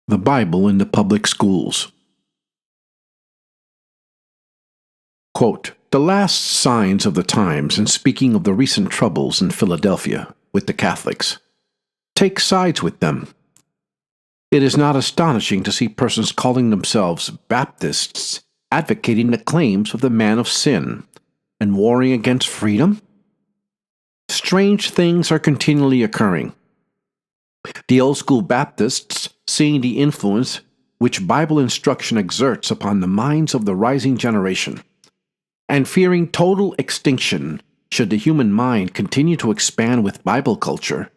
The Bible in the Public Schools. Quote, "The last signs of the times, in speaking of the recent troubles in Philadelphia with the Catholics, take sides with them. It is not astonishing to see persons calling themselves Baptists advocating the claims of the man of sin and warring against freedom. Strange things are continually occurring. The old-school Baptists, seeing the influence which Bible instruction exerts upon the minds of the rising generation, and fearing total extinction should the human mind continue to expand with Bible culture,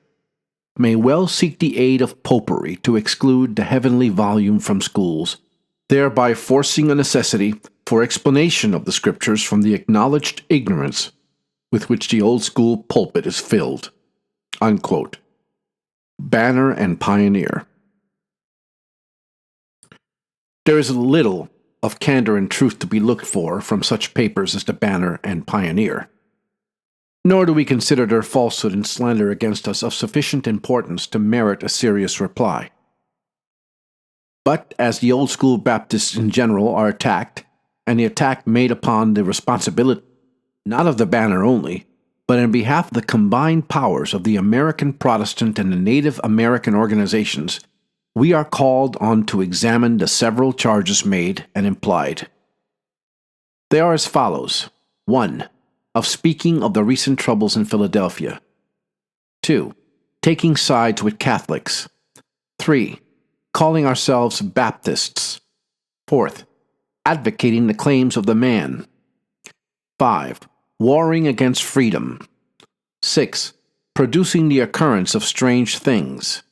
may well seek the aid of popery to exclude the heavenly volume from schools, thereby forcing a necessity for explanation of the Scriptures from the acknowledged ignorance with which the old-school pulpit is filled." Unquote. Banner and Pioneer. There is little of candor and truth to be looked for from such papers as the Banner and Pioneer, nor do we consider their falsehood and slander against us of sufficient importance to merit a serious reply. But as the old-school Baptists in general are attacked, and the attack made upon the responsibility not of the Banner only, but in behalf of the combined powers of the American Protestant and the Native American organizations, we are called on to examine the several charges made and implied. They are as follows. 1. Of speaking of the recent troubles in Philadelphia. 2. Taking sides with Catholics. 3. Calling ourselves Baptists. 4th. Advocating the claims of the man. 5. Warring against freedom. 6. Producing the occurrence of strange things.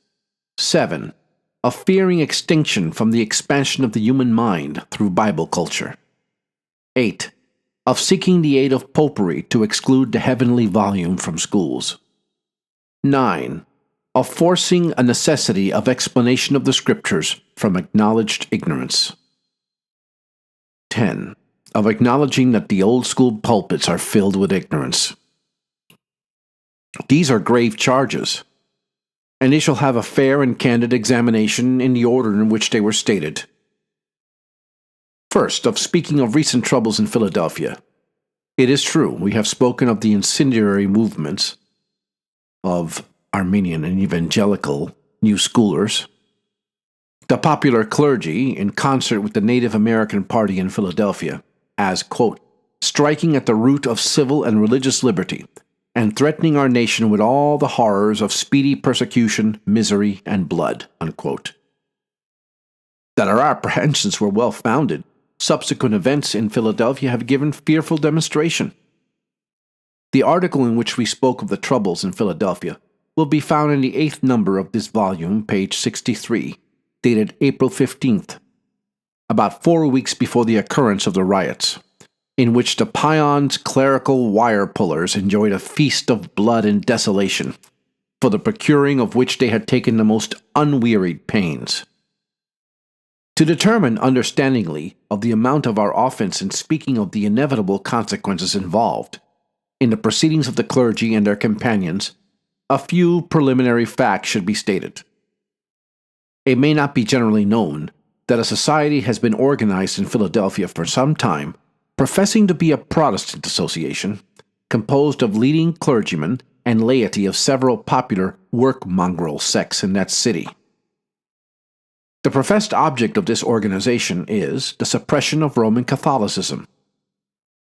7. Of fearing extinction from the expansion of the human mind through Bible culture. 8. Of seeking the aid of popery to exclude the heavenly volume from schools. 9. Of forcing a necessity of explanation of the Scriptures from acknowledged ignorance. 10. Of acknowledging that the old-school pulpits are filled with ignorance. These are grave charges, and they shall have a fair and candid examination in the order in which they were stated. First, of speaking of recent troubles in Philadelphia. It is true, we have spoken of the incendiary movements of Arminian and evangelical New Schoolers, the popular clergy in concert with the Native American Party in Philadelphia, as, quote, "striking at the root of civil and religious liberty, and threatening our nation with all the horrors of speedy persecution, misery, and blood," unquote. That our apprehensions were well-founded, subsequent events in Philadelphia have given fearful demonstration. The article in which we spoke of the troubles in Philadelphia will be found in the 8th number of this volume, page 63, dated April 15th, about 4 weeks before the occurrence of the riots, in which the Pion's clerical wire-pullers enjoyed a feast of blood and desolation, for the procuring of which they had taken the most unwearied pains. To determine understandingly of the amount of our offense in speaking of the inevitable consequences involved in the proceedings of the clergy and their companions, a few preliminary facts should be stated. It may not be generally known that a society has been organized in Philadelphia for some time, professing to be a Protestant association, composed of leading clergymen and laity of several popular work-mongrel sects in that city. The professed object of this organization is the suppression of Roman Catholicism.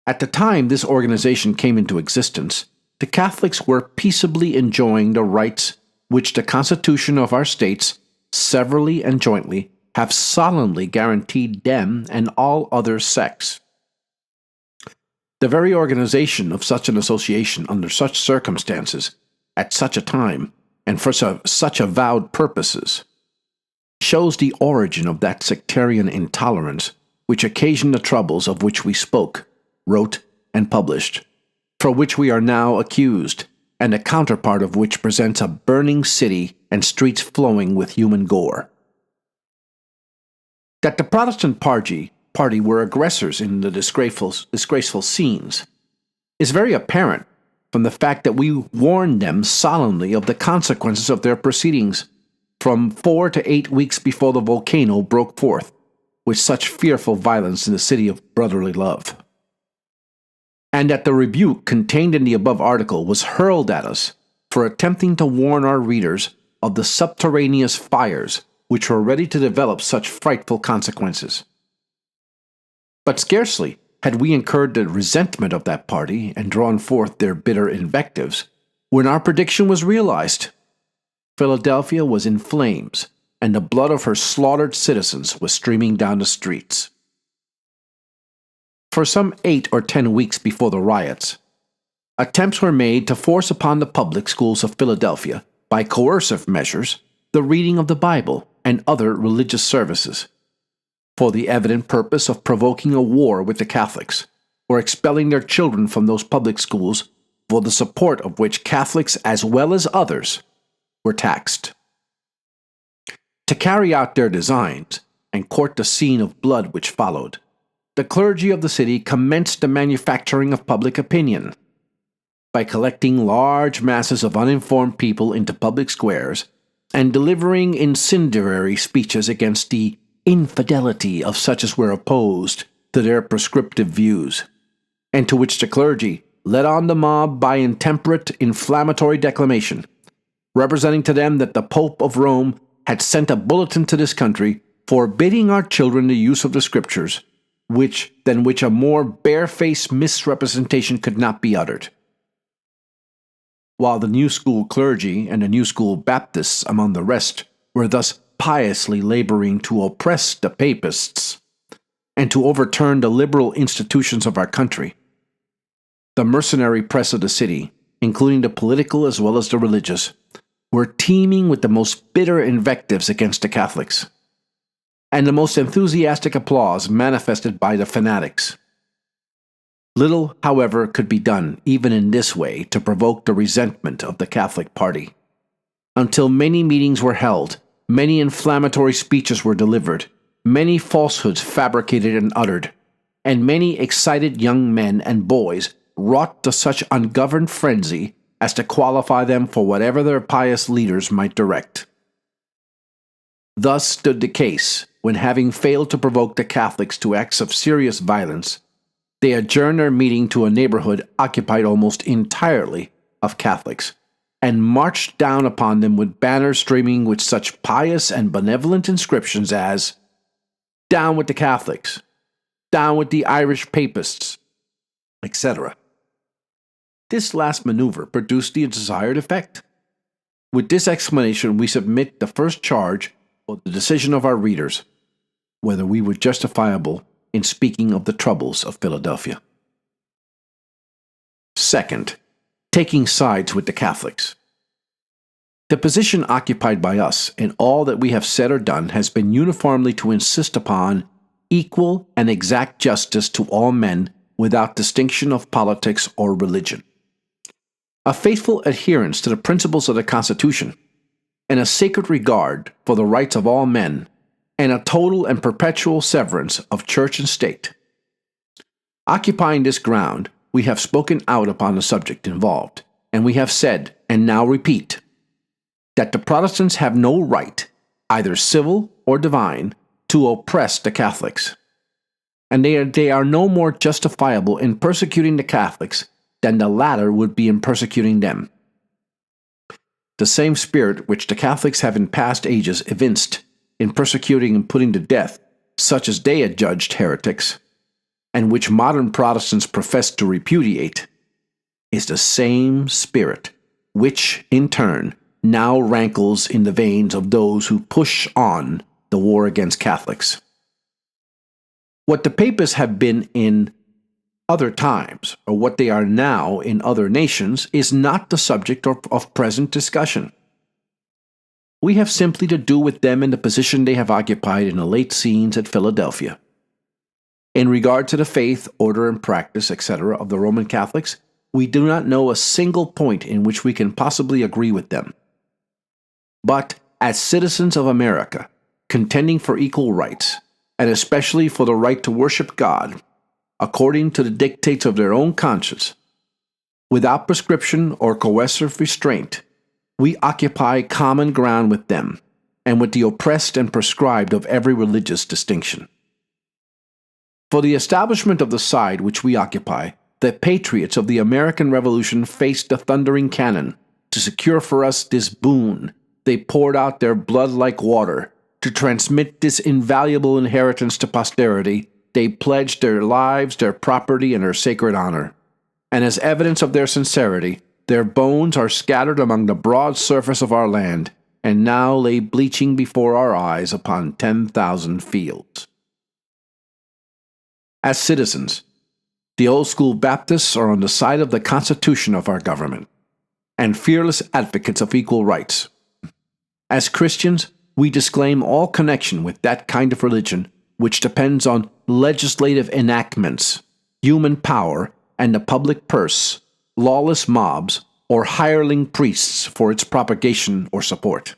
At the time this organization came into existence, the Catholics were peaceably enjoying the rights which the Constitution of our states, severally and jointly, have solemnly guaranteed them and all other sects. The very organization of such an association under such circumstances, at such a time, and for such avowed purposes, shows the origin of that sectarian intolerance which occasioned the troubles of which we spoke, wrote, and published, for which we are now accused, and the counterpart of which presents a burning city and streets flowing with human gore. That the Protestant party were aggressors in the disgraceful scenes is very apparent from the fact that we warned them solemnly of the consequences of their proceedings, from 4 to 8 weeks before the volcano broke forth with such fearful violence in the city of brotherly love. And that the rebuke contained in the above article was hurled at us for attempting to warn our readers of the subterraneous fires which were ready to develop such frightful consequences. But scarcely had we incurred the resentment of that party and drawn forth their bitter invectives, when our prediction was realized. Philadelphia was in flames, and the blood of her slaughtered citizens was streaming down the streets. For some 8 or 10 weeks before the riots, attempts were made to force upon the public schools of Philadelphia, by coercive measures, the reading of the Bible and other religious services, for the evident purpose of provoking a war with the Catholics, or expelling their children from those public schools for the support of which Catholics as well as others were taxed. To carry out their designs and court the scene of blood which followed, the clergy of the city commenced the manufacturing of public opinion by collecting large masses of uninformed people into public squares and delivering incendiary speeches against the infidelity of such as were opposed to their prescriptive views, and to which the clergy led on the mob by intemperate, inflammatory declamation, representing to them that the Pope of Rome had sent a bulletin to this country forbidding our children the use of the Scriptures, than which a more barefaced misrepresentation could not be uttered. While the New School clergy and the New School Baptists, among the rest, were thus piously laboring to oppress the Papists and to overturn the liberal institutions of our country, the mercenary press of the city, including the political as well as the religious, were teeming with the most bitter invectives against the Catholics, and the most enthusiastic applause manifested by the fanatics. Little, however, could be done, even in this way, to provoke the resentment of the Catholic party, until many meetings were held, many inflammatory speeches were delivered, many falsehoods fabricated and uttered, and many excited young men and boys wrought to such ungoverned frenzy as to qualify them for whatever their pious leaders might direct. Thus stood the case when, having failed to provoke the Catholics to acts of serious violence, they adjourned their meeting to a neighborhood occupied almost entirely of Catholics, and marched down upon them with banners streaming with such pious and benevolent inscriptions as, "Down with the Catholics," "Down with the Irish Papists," etc. This last maneuver produced the desired effect. With this explanation, we submit the first charge for the decision of our readers, whether we were justifiable in speaking of the troubles of Philadelphia. Second, taking sides with the Catholics. The position occupied by us in all that we have said or done has been uniformly to insist upon equal and exact justice to all men without distinction of politics or religion, a faithful adherence to the principles of the Constitution, and a sacred regard for the rights of all men, and a total and perpetual severance of church and state. Occupying this ground, we have spoken out upon the subject involved, and we have said, and now repeat, that the Protestants have no right, either civil or divine, to oppress the Catholics, and they are no more justifiable in persecuting the Catholics than the latter would be in persecuting them. The same spirit which the Catholics have in past ages evinced in persecuting and putting to death such as they adjudged heretics, and which modern Protestants profess to repudiate, is the same spirit which, in turn, now rankles in the veins of those who push on the war against Catholics. What the Papists have been in other times, or what they are now in other nations, is not the subject of present discussion. We have simply to do with them in the position they have occupied in the late scenes at Philadelphia. In regard to the faith, order, and practice, etc., of the Roman Catholics, we do not know a single point in which we can possibly agree with them. But, as citizens of America, contending for equal rights, and especially for the right to worship God, according to the dictates of their own conscience, without prescription or coercive restraint, we occupy common ground with them, and with the oppressed and proscribed of every religious distinction. For the establishment of the side which we occupy, the patriots of the American Revolution faced the thundering cannon. To secure for us this boon, they poured out their blood like water. To transmit this invaluable inheritance to posterity, they pledged their lives, their property, and their sacred honor. And as evidence of their sincerity, their bones are scattered among the broad surface of our land, and now lay bleaching before our eyes upon 10,000 fields. As citizens, the old school Baptists are on the side of the Constitution of our government, and fearless advocates of equal rights. As Christians, we disclaim all connection with that kind of religion which depends on legislative enactments, human power, and the public purse, lawless mobs, or hireling priests for its propagation or support.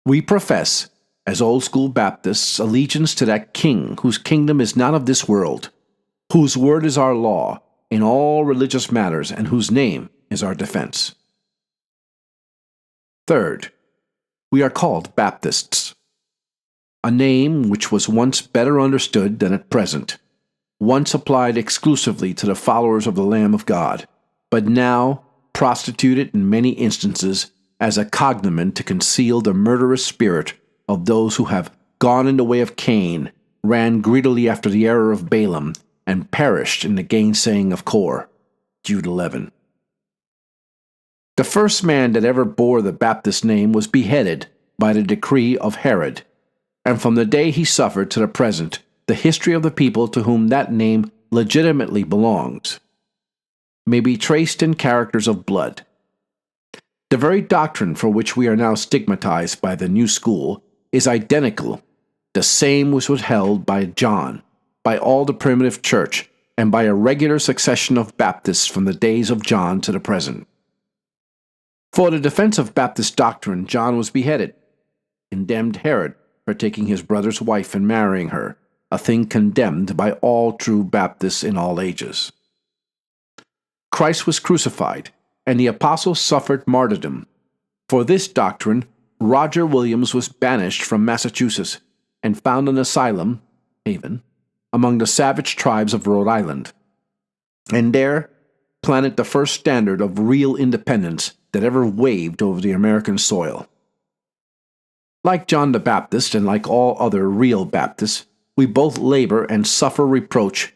We profess, as old school Baptists, allegiance to that King whose kingdom is not of this world, whose word is our law in all religious matters, and whose name is our defense. Third, we are called Baptists, a name which was once better understood than at present, once applied exclusively to the followers of the Lamb of God, but now prostituted in many instances as a cognomen to conceal the murderous spirit of those who have gone in the way of Cain, ran greedily after the error of Balaam, and perished in the gainsaying of Kor. Jude 11. The first man that ever bore the Baptist name was beheaded by the decree of Herod, and from the day he suffered to the present, the history of the people to whom that name legitimately belongs may be traced in characters of blood. The very doctrine for which we are now stigmatized by the new school is identical, the same which was held by John, by all the primitive church, and by a regular succession of Baptists from the days of John to the present. For the defense of Baptist doctrine, John was beheaded, condemned Herod for taking his brother's wife and marrying her, a thing condemned by all true Baptists in all ages. Christ was crucified, and the apostles suffered martyrdom. For this doctrine, Roger Williams was banished from Massachusetts and found an asylum, Haven, among the savage tribes of Rhode Island, and there planted the first standard of real independence that ever waved over the American soil. Like John the Baptist and like all other real Baptists, we both labor and suffer reproach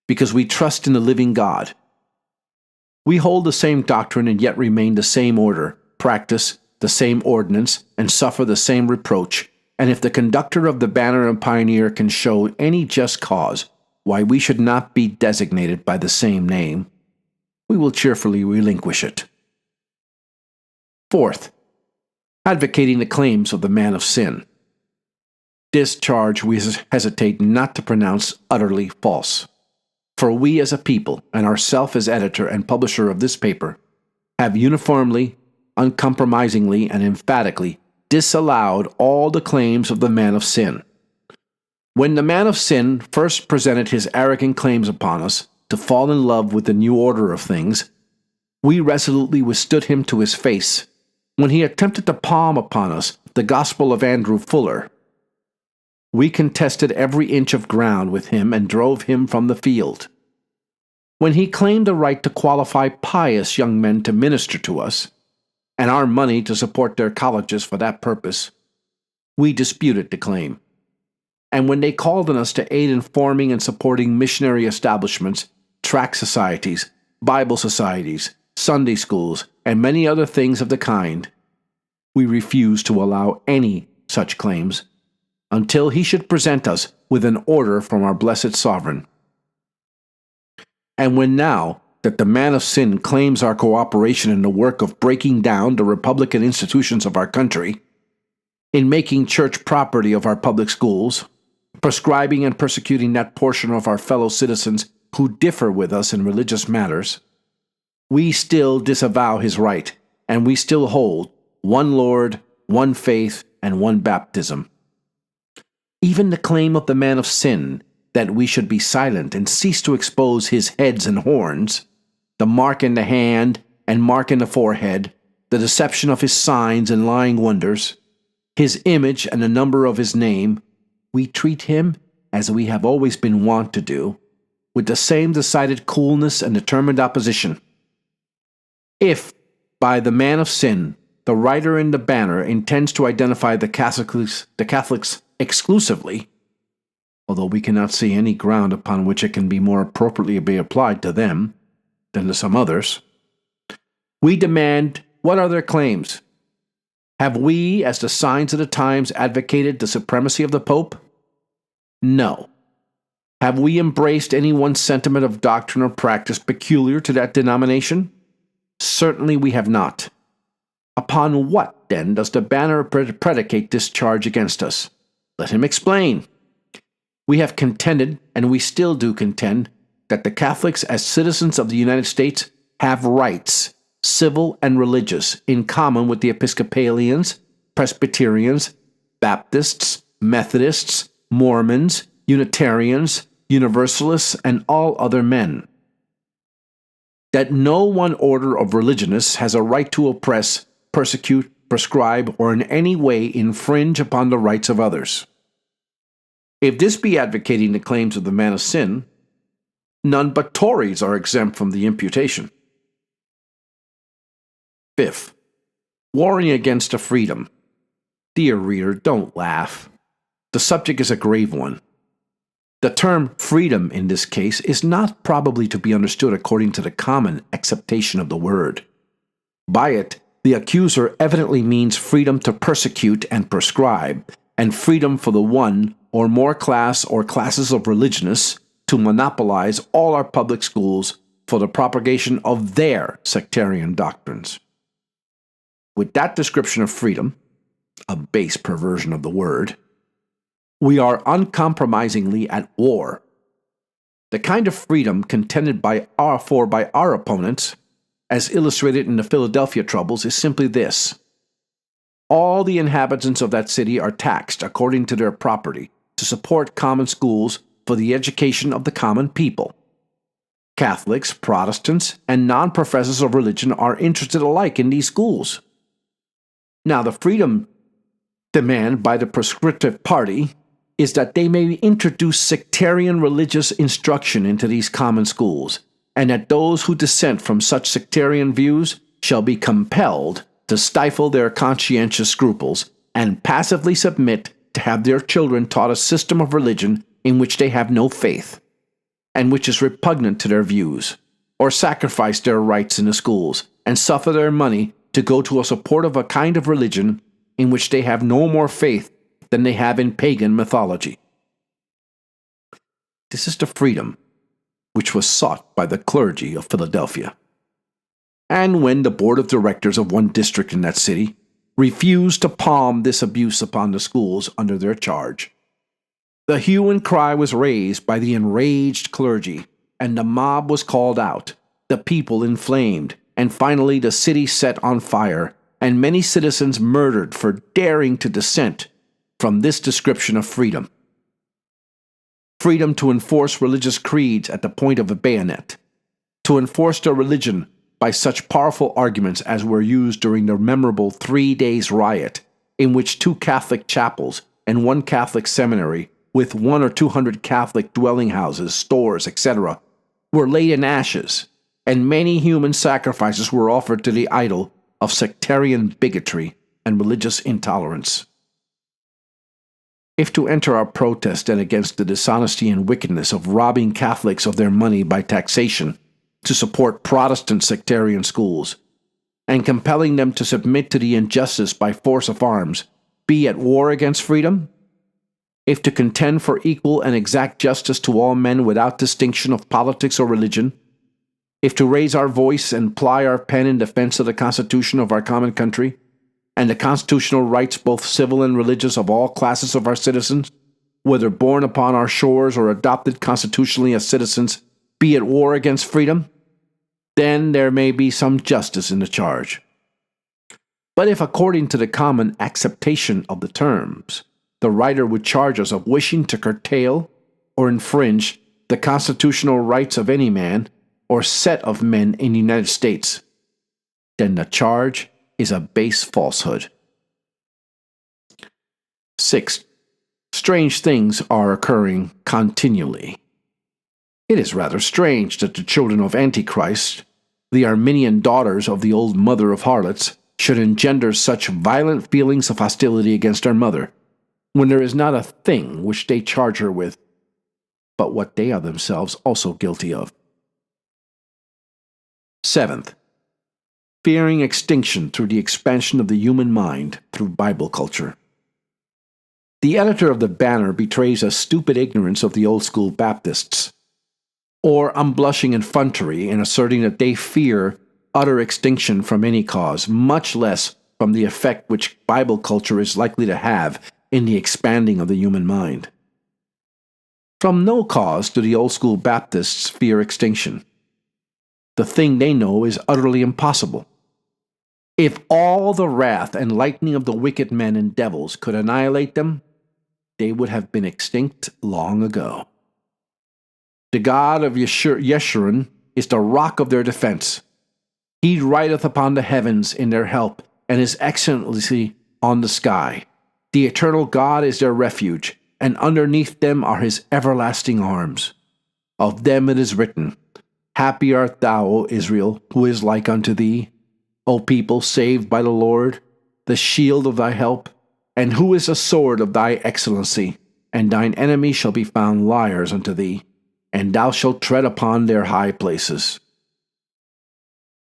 because we trust in the living God. We hold the same doctrine and yet remain the same order, practice the same ordinance, and suffer the same reproach, and if the conductor of the Banner and Pioneer can show any just cause why we should not be designated by the same name, we will cheerfully relinquish it. Fourth, advocating the claims of the man of sin. This charge we hesitate not to pronounce utterly false, for we as a people, and ourself as editor and publisher of this paper, have uniformly, uncompromisingly, and emphatically disallowed all the claims of the man of sin. When the man of sin first presented his arrogant claims upon us to fall in love with the new order of things, we resolutely withstood him to his face. When he attempted to palm upon us the gospel of Andrew Fuller, we contested every inch of ground with him and drove him from the field. When he claimed the right to qualify pious young men to minister to us, and our money to support their colleges for that purpose, we disputed the claim. And when they called on us to aid in forming and supporting missionary establishments, tract societies, Bible societies, Sunday schools, and many other things of the kind, we refused to allow any such claims until he should present us with an order from our blessed Sovereign. And when now that the man of sin claims our cooperation in the work of breaking down the republican institutions of our country, in making church property of our public schools, proscribing and persecuting that portion of our fellow citizens who differ with us in religious matters, we still disavow his right, and we still hold one Lord, one faith, and one baptism. Even the claim of the man of sin that we should be silent and cease to expose his heads and horns, the mark in the hand and mark in the forehead, the deception of his signs and lying wonders, his image and the number of his name, we treat him as we have always been wont to do, with the same decided coolness and determined opposition. If, by the man of sin, the writer in the banner intends to identify the Catholics exclusively, although we cannot see any ground upon which it can be more appropriately be applied to them than to some others, we demand, what are their claims? Have we, as the signs of the times, advocated the supremacy of the Pope? No. Have we embraced any one sentiment of doctrine or practice peculiar to that denomination? Certainly we have not. Upon what, then, does the banner predicate this charge against us? Let him explain. We have contended, and we still do contend, that the Catholics, as citizens of the United States, have rights, civil and religious, in common with the Episcopalians, Presbyterians, Baptists, Methodists, Mormons, Unitarians, Universalists, and all other men. That no one order of religionists has a right to oppress, persecute, prescribe, or in any way infringe upon the rights of others. If this be advocating the claims of the man of sin, none but Tories are exempt from the imputation. Fifth, warring against a freedom. Dear reader, don't laugh. The subject is a grave one. The term freedom in this case is not probably to be understood according to the common acceptation of the word. By it, the accuser evidently means freedom to persecute and prescribe, and freedom for the one or more class or classes of religionists to monopolize all our public schools for the propagation of their sectarian doctrines. With that description of freedom, a base perversion of the word, we are uncompromisingly at war. The kind of freedom contended by our opponents, as illustrated in the Philadelphia troubles, is simply this. All the inhabitants of that city are taxed according to their property to support common schools for the education of the common people. Catholics, Protestants, and non-professors of religion are interested alike in these schools. Now, the freedom demanded by the prescriptive party is that they may introduce sectarian religious instruction into these common schools, and that those who dissent from such sectarian views shall be compelled to stifle their conscientious scruples and passively submit to have their children taught a system of religion in which they have no faith, and which is repugnant to their views, or sacrifice their rights in the schools, and suffer their money to go to a support of a kind of religion in which they have no more faith than they have in pagan mythology. This is the freedom which was sought by the clergy of Philadelphia. And when the board of directors of one district in that city refused to palm this abuse upon the schools under their charge, the hue and cry was raised by the enraged clergy, and the mob was called out, the people inflamed, and finally the city set on fire, and many citizens murdered for daring to dissent from this description of freedom. Freedom to enforce religious creeds at the point of a bayonet, to enforce their religion by such powerful arguments as were used during the memorable 3 days riot, in which 2 Catholic chapels and 1 Catholic seminary, with 100 or 200 Catholic dwelling houses, stores, etc., were laid in ashes, and many human sacrifices were offered to the idol of sectarian bigotry and religious intolerance. If to enter our protest then against the dishonesty and wickedness of robbing Catholics of their money by taxation to support Protestant sectarian schools, and compelling them to submit to the injustice by force of arms, be at war against freedom? If to contend for equal and exact justice to all men without distinction of politics or religion, if to raise our voice and ply our pen in defense of the Constitution of our common country, and the constitutional rights both civil and religious of all classes of our citizens, whether born upon our shores or adopted constitutionally as citizens, be at war against freedom, then there may be some justice in the charge. But if, according to the common acceptation of the terms, the writer would charge us of wishing to curtail or infringe the constitutional rights of any man or set of men in the United States, then the charge is a base falsehood. Sixth, strange things are occurring continually. It is rather strange that the children of Antichrist, the Arminian daughters of the old mother of harlots, should engender such violent feelings of hostility against our mother, when there is not a thing which they charge her with, but what they are themselves also guilty of. Seventh, fearing extinction through the expansion of the human mind through Bible culture. The editor of the Banner betrays a stupid ignorance of the old-school Baptists, or unblushing effrontery in asserting that they fear utter extinction from any cause, much less from the effect which Bible culture is likely to have in the expanding of the human mind. From no cause do the old-school Baptists fear extinction. The thing they know is utterly impossible. If all the wrath and lightning of the wicked men and devils could annihilate them, they would have been extinct long ago. The God of Yeshurun is the rock of their defense. He rideth upon the heavens in their help, and his excellency on the sky. The eternal God is their refuge, and underneath them are his everlasting arms. Of them it is written, Happy art thou, O Israel, who is like unto thee, O people saved by the Lord, the shield of thy help, and who is the sword of thy excellency, and thine enemies shall be found liars unto thee, and thou shalt tread upon their high places.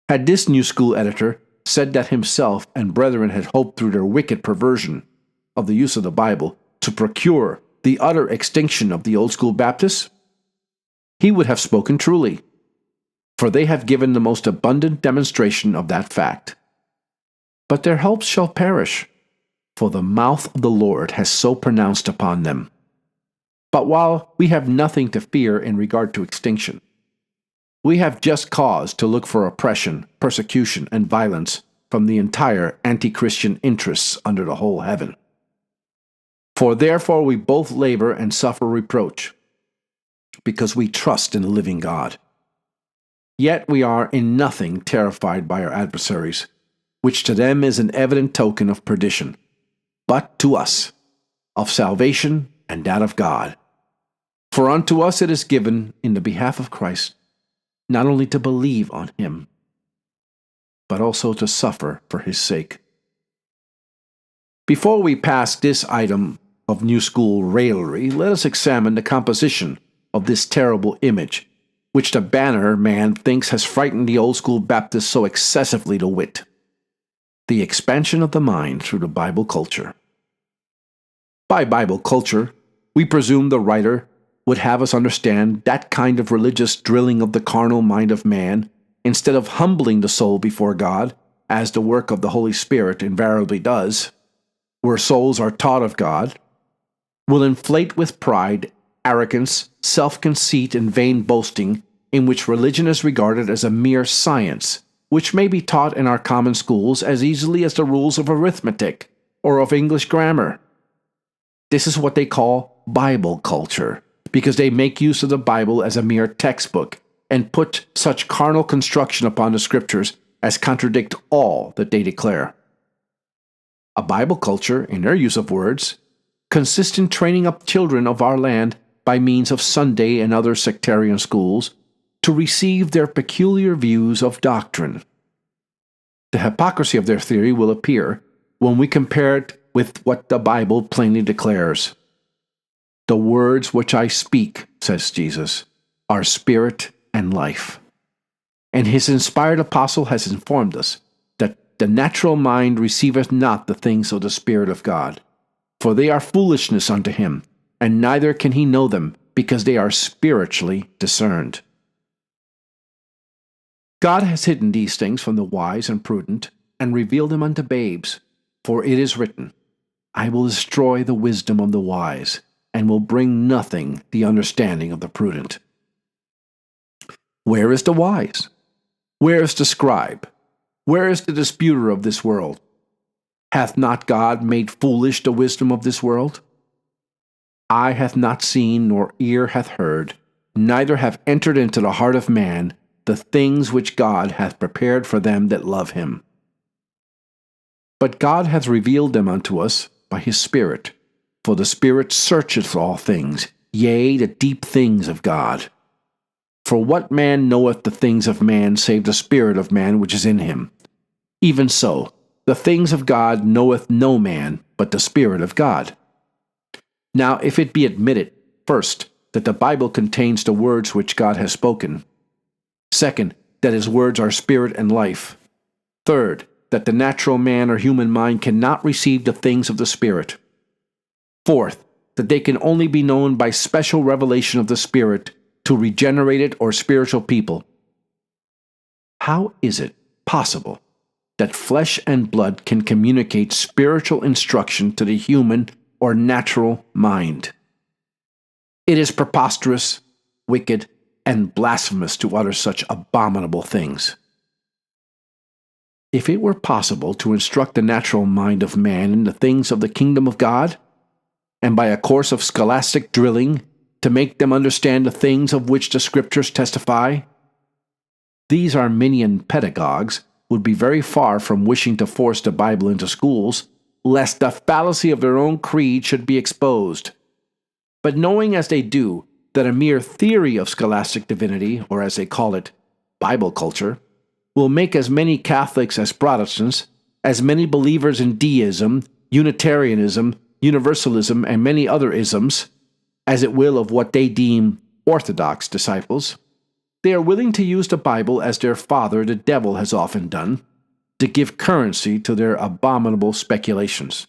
Had this New School editor said that himself and brethren had hoped through their wicked perversion of the use of the Bible to procure the utter extinction of the Old School Baptists, he would have spoken truly, for they have given the most abundant demonstration of that fact. But their hopes shall perish, for the mouth of the Lord has so pronounced upon them. But while we have nothing to fear in regard to extinction, we have just cause to look for oppression, persecution, and violence from the entire anti-Christian interests under the whole heaven. For therefore we both labor and suffer reproach, because we trust in the living God. Yet we are in nothing terrified by our adversaries, which to them is an evident token of perdition, but to us, of salvation and that of God. For unto us it is given in the behalf of Christ, not only to believe on him, but also to suffer for his sake. Before we pass this item of New School raillery, let us examine the composition of this terrible image, which the Banner man thinks has frightened the Old School Baptists so excessively to wit. The expansion of the mind through the Bible culture. By Bible culture, we presume the writer would have us understand that kind of religious drilling of the carnal mind of man, instead of humbling the soul before God, as the work of the Holy Spirit invariably does, where souls are taught of God, will inflate with pride, arrogance, self-conceit, and vain boasting, in which religion is regarded as a mere science, which may be taught in our common schools as easily as the rules of arithmetic or of English grammar. This is what they call Bible culture, because they make use of the Bible as a mere textbook and put such carnal construction upon the Scriptures as contradict all that they declare. A Bible culture, in their use of words, consists in training up children of our land by means of Sunday and other sectarian schools to receive their peculiar views of doctrine. The hypocrisy of their theory will appear when we compare it with what the Bible plainly declares. The words which I speak, says Jesus, are spirit and life. And his inspired apostle has informed us that the natural mind receiveth not the things of the Spirit of God, for they are foolishness unto him, and neither can he know them, because they are spiritually discerned. God has hidden these things from the wise and prudent, and revealed them unto babes. For it is written, I will destroy the wisdom of the wise, and will bring nothing the understanding of the prudent. Where is the wise? Where is the scribe? Where is the disputer of this world? Hath not God made foolish the wisdom of this world? Eye hath not seen, nor ear hath heard, neither have entered into the heart of man the things which God hath prepared for them that love him. But God hath revealed them unto us by his Spirit, For the Spirit searcheth all things, yea, the deep things of God. For what man knoweth the things of man, save the spirit of man which is in him? Even so, the things of God knoweth no man, but the Spirit of God. Now, if it be admitted, first, that the Bible contains the words which God has spoken; second, that his words are spirit and life; third, that the natural man or human mind cannot receive the things of the Spirit; fourth, that they can only be known by special revelation of the Spirit to regenerated or spiritual people, how is it possible that flesh and blood can communicate spiritual instruction to the human or natural mind? It is preposterous, wicked, and blasphemous to utter such abominable things. If it were possible to instruct the natural mind of man in the things of the kingdom of God, and by a course of scholastic drilling to make them understand the things of which the Scriptures testify, these Arminian pedagogues would be very far from wishing to force the Bible into schools, lest the fallacy of their own creed should be exposed. But knowing as they do that a mere theory of scholastic divinity, or as they call it, Bible culture, will make as many Catholics as Protestants, as many believers in deism, Unitarianism, Universalism, and many other isms, as it will of what they deem orthodox disciples, they are willing to use the Bible as their father the devil has often done, to give currency to their abominable speculations.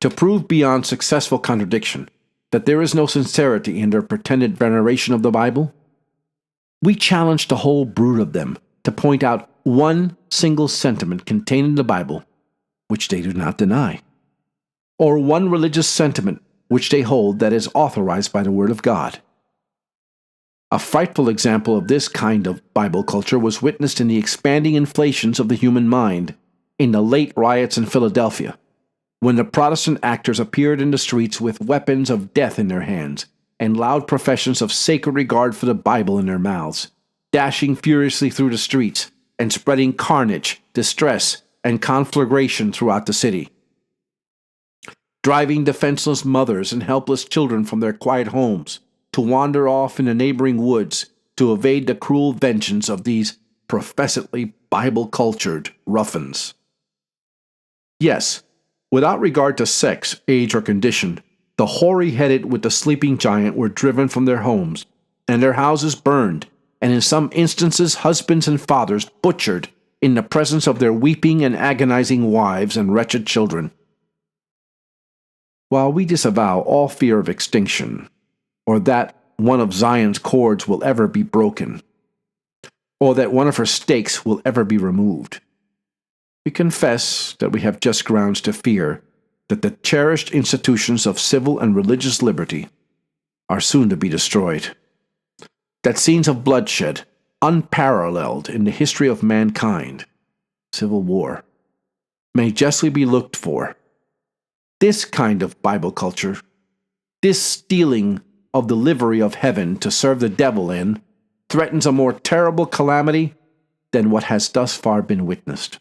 To prove beyond successful contradiction that there is no sincerity in their pretended veneration of the Bible, we challenge the whole brood of them to point out one single sentiment contained in the Bible which they do not deny, or one religious sentiment which they hold that is authorized by the Word of God. A frightful example of this kind of Bible culture was witnessed in the expanding inflations of the human mind in the late riots in Philadelphia, when the Protestant actors appeared in the streets with weapons of death in their hands and loud professions of sacred regard for the Bible in their mouths, dashing furiously through the streets and spreading carnage, distress, and conflagration throughout the city, driving defenseless mothers and helpless children from their quiet homes to wander off in the neighboring woods to evade the cruel vengeance of these professedly Bible-cultured ruffians. Yes, without regard to sex, age, or condition, the hoary-headed with the sleeping giant were driven from their homes, and their houses burned, and in some instances husbands and fathers butchered in the presence of their weeping and agonizing wives and wretched children. While we disavow all fear of extinction, or that one of Zion's cords will ever be broken, or that one of her stakes will ever be removed, we confess that we have just grounds to fear that the cherished institutions of civil and religious liberty are soon to be destroyed, that scenes of bloodshed, unparalleled in the history of mankind, civil war, may justly be looked for. This kind of Bible culture, this stealing of the livery of heaven to serve the devil in, threatens a more terrible calamity than what has thus far been witnessed.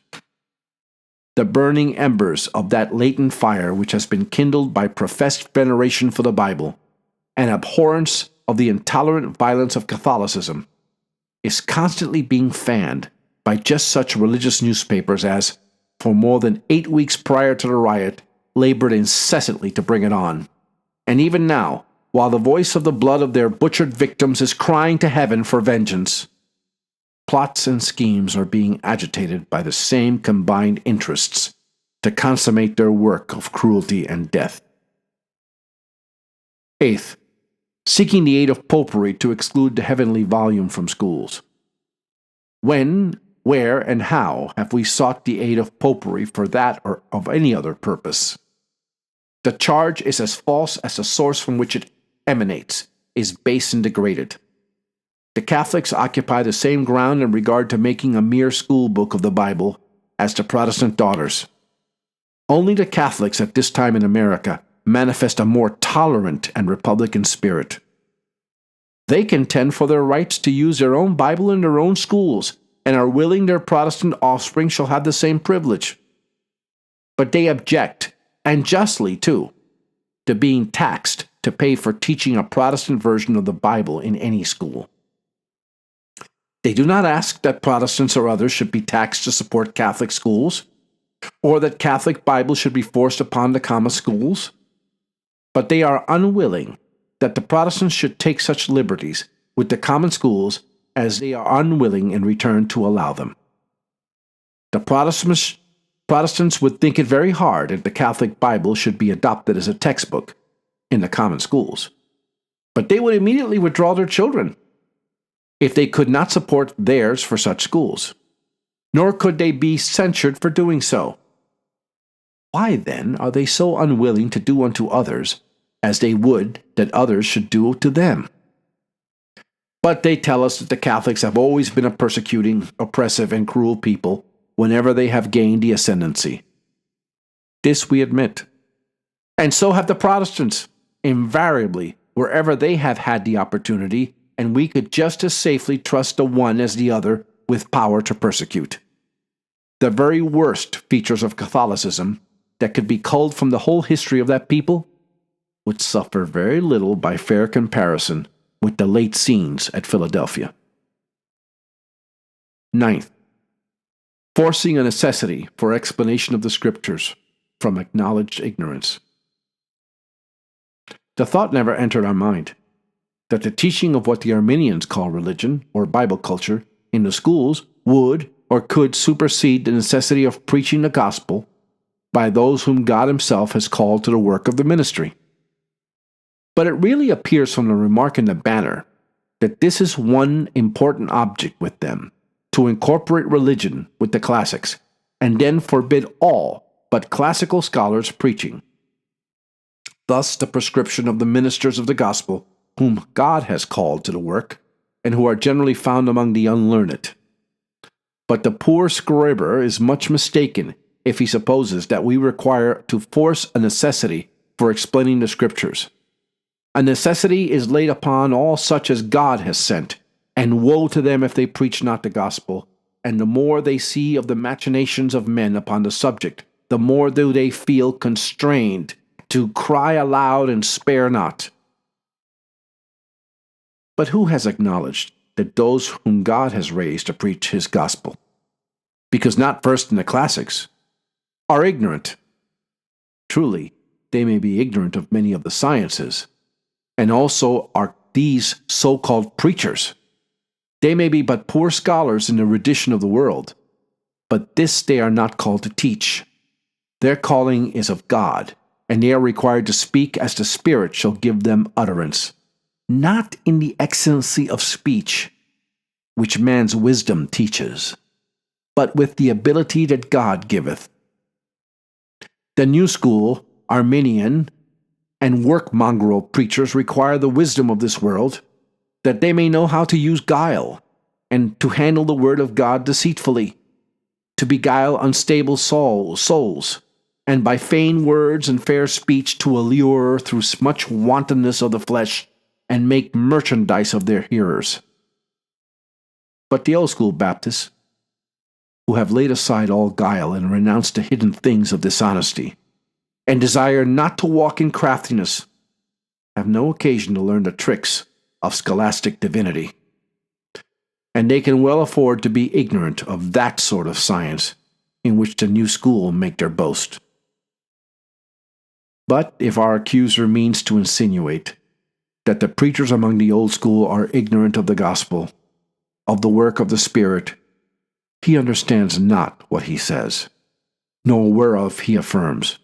The burning embers of that latent fire which has been kindled by professed veneration for the Bible and abhorrence of the intolerant violence of Catholicism is constantly being fanned by just such religious newspapers as, for more than 8 weeks prior to the riot, labored incessantly to bring it on. And even now, while the voice of the blood of their butchered victims is crying to heaven for vengeance, plots and schemes are being agitated by the same combined interests to consummate their work of cruelty and death. Eighth, seeking the aid of popery to exclude the heavenly volume from schools. When, where, and how have we sought the aid of popery for that or of any other purpose? The charge is as false as the source from which it emanates is base and degraded. The Catholics occupy the same ground in regard to making a mere school book of the Bible as the Protestant daughters. Only the Catholics at this time in America manifest a more tolerant and republican spirit. They contend for their rights to use their own Bible in their own schools and are willing their Protestant offspring shall have the same privilege. But they object and justly too, to being taxed to pay for teaching a Protestant version of the Bible in any school. They do not ask that Protestants or others should be taxed to support Catholic schools, or that Catholic Bibles should be forced upon the common schools, but they are unwilling that the Protestants should take such liberties with the common schools as they are unwilling in return to allow them. The Protestants would think it very hard if the Catholic Bible should be adopted as a textbook in the common schools, but they would immediately withdraw their children if they could not support theirs for such schools, nor could they be censured for doing so. Why, then, are they so unwilling to do unto others as they would that others should do to them? But they tell us that the Catholics have always been a persecuting, oppressive, and cruel people whenever they have gained the ascendancy. This we admit. And so have the Protestants, invariably, wherever they have had the opportunity, and we could just as safely trust the one as the other with power to persecute. The very worst features of Catholicism that could be culled from the whole history of that people would suffer very little by fair comparison with the late scenes at Philadelphia. Ninth, forcing a necessity for explanation of the Scriptures from acknowledged ignorance. The thought never entered our mind that the teaching of what the Arminians call religion or Bible culture in the schools would or could supersede the necessity of preaching the gospel by those whom God Himself has called to the work of the ministry. But it really appears from the remark in the banner that this is one important object with them, to incorporate religion with the classics, and then forbid all but classical scholars preaching. Thus the prescription of the ministers of the gospel, whom God has called to the work, and who are generally found among the unlearned. But the poor scriber is much mistaken if he supposes that we require to force a necessity for explaining the Scriptures. A necessity is laid upon all such as God has sent, and woe to them if they preach not the gospel, and the more they see of the machinations of men upon the subject, the more do they feel constrained to cry aloud and spare not. But who has acknowledged that those whom God has raised to preach His gospel, because not versed in the classics, are ignorant? Truly, they may be ignorant of many of the sciences, and also are these so-called preachers. They may be but poor scholars in the erudition of the world, but this they are not called to teach. Their calling is of God, and they are required to speak as the Spirit shall give them utterance, not in the excellency of speech, which man's wisdom teaches, but with the ability that God giveth. The new school, Arminian, and work-mongrel preachers require the wisdom of this world, that they may know how to use guile, and to handle the word of God deceitfully, to beguile unstable souls, and by vain words and fair speech to allure through much wantonness of the flesh, and make merchandise of their hearers. But the old school Baptists, who have laid aside all guile and renounced the hidden things of dishonesty, and desire not to walk in craftiness, have no occasion to learn the tricks of scholastic divinity. And they can well afford to be ignorant of that sort of science in which the new school make their boast. But if our accuser means to insinuate that the preachers among the old school are ignorant of the gospel, of the work of the Spirit, he understands not what he says, nor whereof he affirms.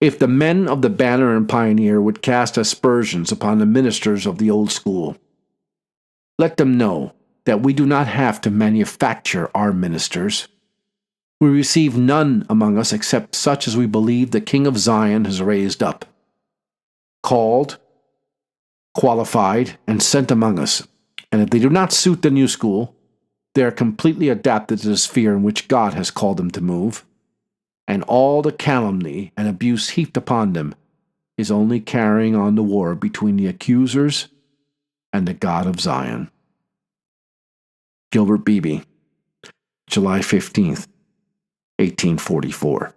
If the men of the Banner and Pioneer would cast aspersions upon the ministers of the old school, let them know that we do not have to manufacture our ministers. We receive none among us except such as we believe the King of Zion has raised up, called, qualified, and sent among us. And if they do not suit the new school, they are completely adapted to the sphere in which God has called them to move, and all the calumny and abuse heaped upon them is only carrying on the war between the accusers and the God of Zion. Gilbert Beebe, July 15th, 1844.